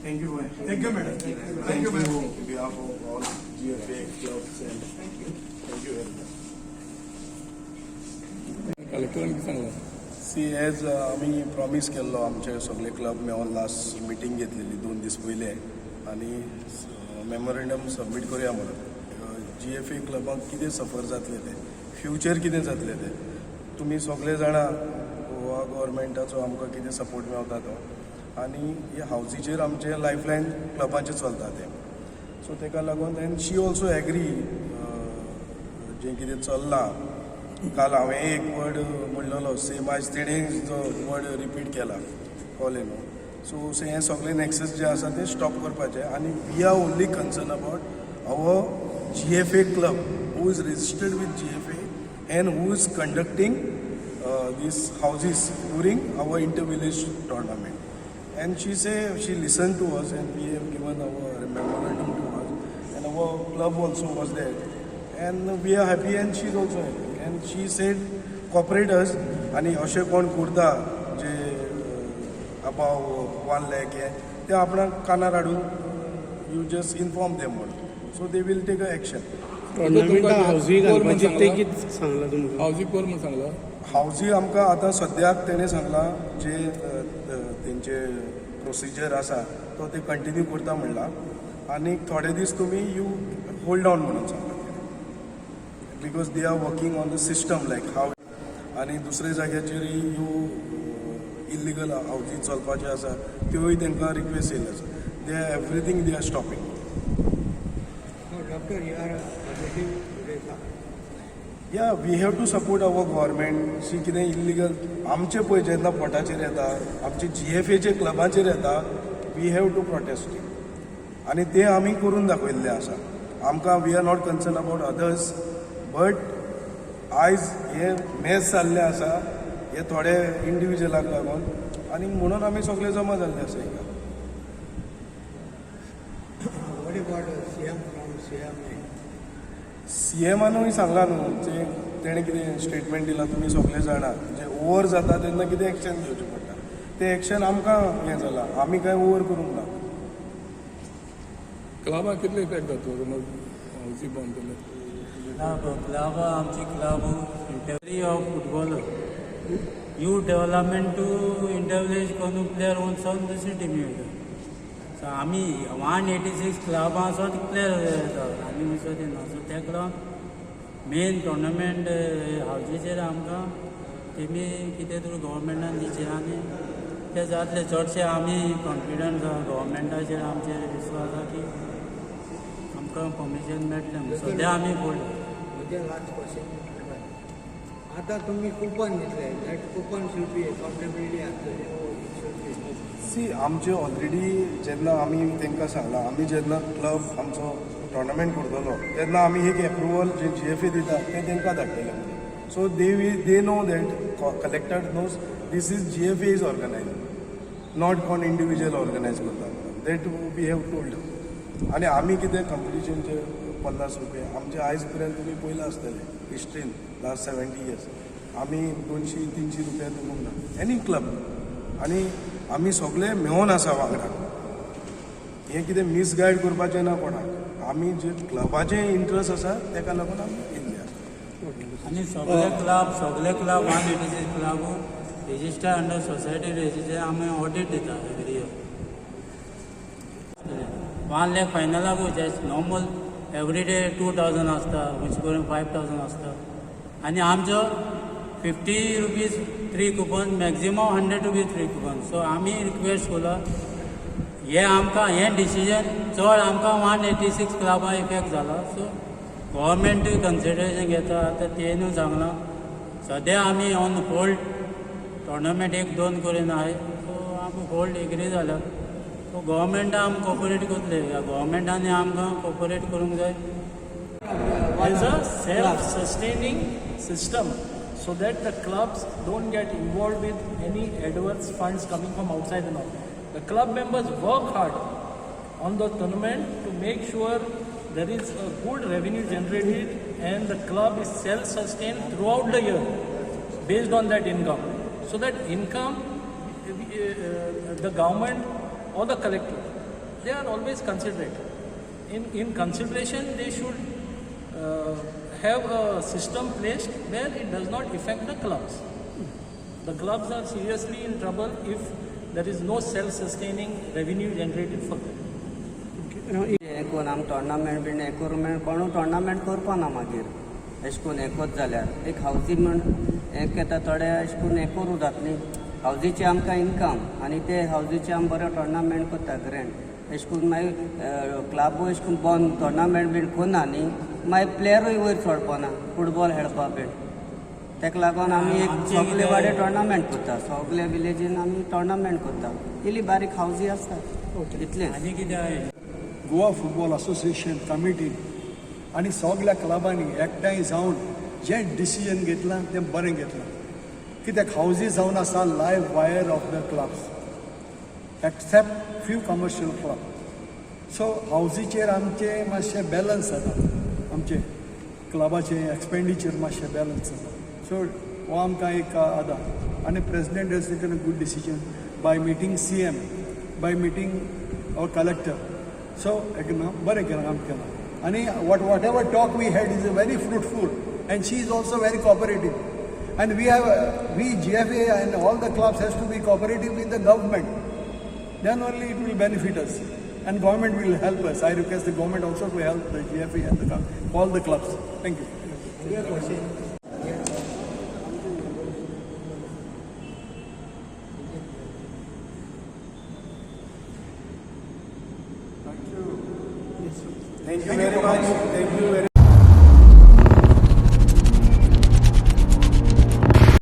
Thank you, madam. Thank you, madam. Thank you on behalf of all GFA clubs and thank you very much. कलेक्टरांनी सांगला C age आम्ही promise केल्लो आमचे सगळे club मेळून last meeting घेतलेली 2 दीस पयले आनी मेमोरेंडम सबमीट करूया म्हणून GFA क्लबाक कितें सफर जातले ते फ्युचर कितें जातले ते तुमी सगळे जाणा गोवा गव्हर्मेंटाचो आमकां कितें सपोर्ट मेळटा तो आनी ह्या हावजीचेर आमचे लायफलायन क्लबांचे चलता ते सो तेका लागून एंड शी ऑल्सो एग्री जें कितें चल्लां काल हांवें एक वर्ड म्हणलेलो सेम आयज तेणें जो वर्ड रिपीट केला कॉल न्हू सो हें सगळें नॅक्सस जें आसा तें स्टॉप करपाचें आनी we are only concern about our GFA club who is registered with GFA and who is conducting these houses during our inter-village tournament. And she listened to us and we have given our memorandum to us and our club also was there and we are happy and she is also happy and she said cooperate us आणि अशें कोण करता जे above 1 lakh ते आपणाक कानार हाडून you just inform them so they will take a action. हावजी कोर म्हणून सांगला हावजी आमकां आतां सद्याक तेणें सांगलां जे तेंचे प्रोसिजर आसा तो ते कंटिन्यू करता म्हणला आनी थोडे दीस तुमी यू होल्ड ऑन म्हणून सांगला because they are working on the system like हाव आनी दुसरे जाग्याचेर यू इल्लिगल हावजी चलपाचे आसा त्योय तांकां रिक्वेस्ट येयल्यो आसा they are everything they are stopping. Yeah we have to support our government शी कितें इल्लिगल आमचे पळय जेन्ना पोटाचेर येता आमचे GFAचे क्लबाचेर येता वी हॅव टू प्रोटेस्ट आनी ते आमी करून दाखयल्ले आसा आमकां we are not concern about others but आयज हे मॅच जाल्ले आसा हे थोडे इंडिविज्युअलाक लागून आनी म्हणून आमी सगळे जमा जाल्ले आसा हिंगा. CMानूय सांगला न्हू जे तेणें कितें स्टेटमेंट दिला तुमी सगळे जाणा जे ओवर जाता तेन्ना कितें एक्शन घेवचें पडटा तें एक्शन आमकां हें जालां आमी कांय ओवर करूंक ना. क्लबाक कितले इफेक्ट जाता समज हावजी बंद केले क्लब आमची club interview of football youth development to inter-village कोण प्लेयर वचून दुसरी टिमी वयता सो आमी 186 क्लबां आसा प्लेयर येता आनी वचून दिना सो तेका लागून मेन टोर्नामेंट हावजीचेर आमकां टिमी कितें तरी गव्हर्मेंटान दिचे आनी ते जातले चडशे आमी कॉन्फिडंट आसा गव्हर्मेंटाचेर आमचेर विश्वास आसा की आमकां परमिशन मेळटलें सद्या आमी पळयलें. लास्ट क्वेश्चन आता तुम्ही कुपन घेतले that coupon should be accountability आसतली सी आमचे ऑलरेडी जेन्ना आमी तांकां सांगलां आमी जेन्ना क्लब आमचो टोर्नामेंट करतलो तेन्ना आमी एक एप्रुवल जे GFA दिता तें तांकां धाडटलें so they know that collector knows this is GFA is organise not कोण इंडिविज्युअल ऑर्गनायज करता दॅट वी हॅव टोल्ड आनी आमी कितें कॉम्पिटिशनचे 50 रुपया आमचे आयज पर्यंत तुमी पयलां आसतलें हिस्ट्रीन लास्ट 70 years आमी 200-300 रुपया दिवंक ना एनी क्लब आनी आमी सगळे मेळून आसा वांगडा हें कितें मिसगायड करपाचें ना कोणाक आमी जे क्लबाचें इंट्रस्ट आसा तेका लागून आमी येयल्ले आसा. आनी सगळे club 186 club register under society register आमी ऑडिट दिता एवरी इयर 1 lakh फायनलाक जस्ट नॉर्मल एवरी डे 2000 आसता खुंयचे करून 5000 आसता आनी आमचो 50 rupees free coupon maximum 100 rupees free coupon so आमी रिक्वेस्ट केला हे आमकां हें डिसिजन चड आमकां 186 क्लबां इफेक्ट जाला सो गव्हर्मेंट कन्सिडरेशन घेता आतां तेणूय सांगलां सद्या आमी ऑन होल्ड टोर्नामेंट 1-2 करून आहाय सो आमी होल्ड एग्री जाल्या सो गव्हर्मेंटा आमकां कोऑपरेट करतले गव्हर्मेंटांनी आमकां कोऑपरेट करूंक जाय. As a self-sustaining system so that the clubs don't get involved with any adverse funds coming from outside and all. The club members work hard on the tournament to make sure there is a good revenue generated and the club is self-sustained throughout the year based on that income. So that income, the government or the collector they are always considerate. In consideration, they should have a system placed where it does not affect the clubs. The clubs are seriously in trouble if there is no self-sustaining revenue generated for them. हें कोण आम tournament bin हें करूं म्हण कोणूय tournament करपा ना मागीर अशें करून हें कोत जाल्यार एक हावजी म्हण एक येता थोडे अशें करून हें करूं जाता न्ही हावजीचे आमकां इनकम आनी ते हावजीचे आमी बरो टोर्नामेंट करता ग्रँड अशें करून मागीर क्लाबूय अशें करून बंद टोर्नामेंट बीन कोना न्ही मागीर प्लेयरूय वयर चडपना फुटबॉल खेळपा बीन ताका लागून आमी एक सगळे वाडे टोर्नामेंट करता सगळे विलेजीन आमी टोर्नामेंट करता इल्ली बारीक हावजी आसता इतलें आनी कितें आहे गोवा फुटबॉल असोसिएशन कमिटी आणि सगळ्या क्लबांनी एकठांय जावन जें डिसिजन घेतलां तें बरें घेतलां कित्याक हावजी जावन आसा live wire of the clubs except few commercial club so हावजीचेर आमचे मातशें बॅलन्स जाता आमचे क्लबाचे एक्सपेंडिचर मातशें बॅलन्स जाता सो हो आमकां एक आदार आनी president has taken a good decision by meeting CM by meeting our collector so बरें केलां काम केलां आनी whatever talk we had is very fruitful and she is also very cooperative and we GFA and all the clubs has to be cooperative with the government then only it will benefit us and government will help us. I request the government also to help the GFA and all the clubs. Thank you. Thank you very much. Thank you very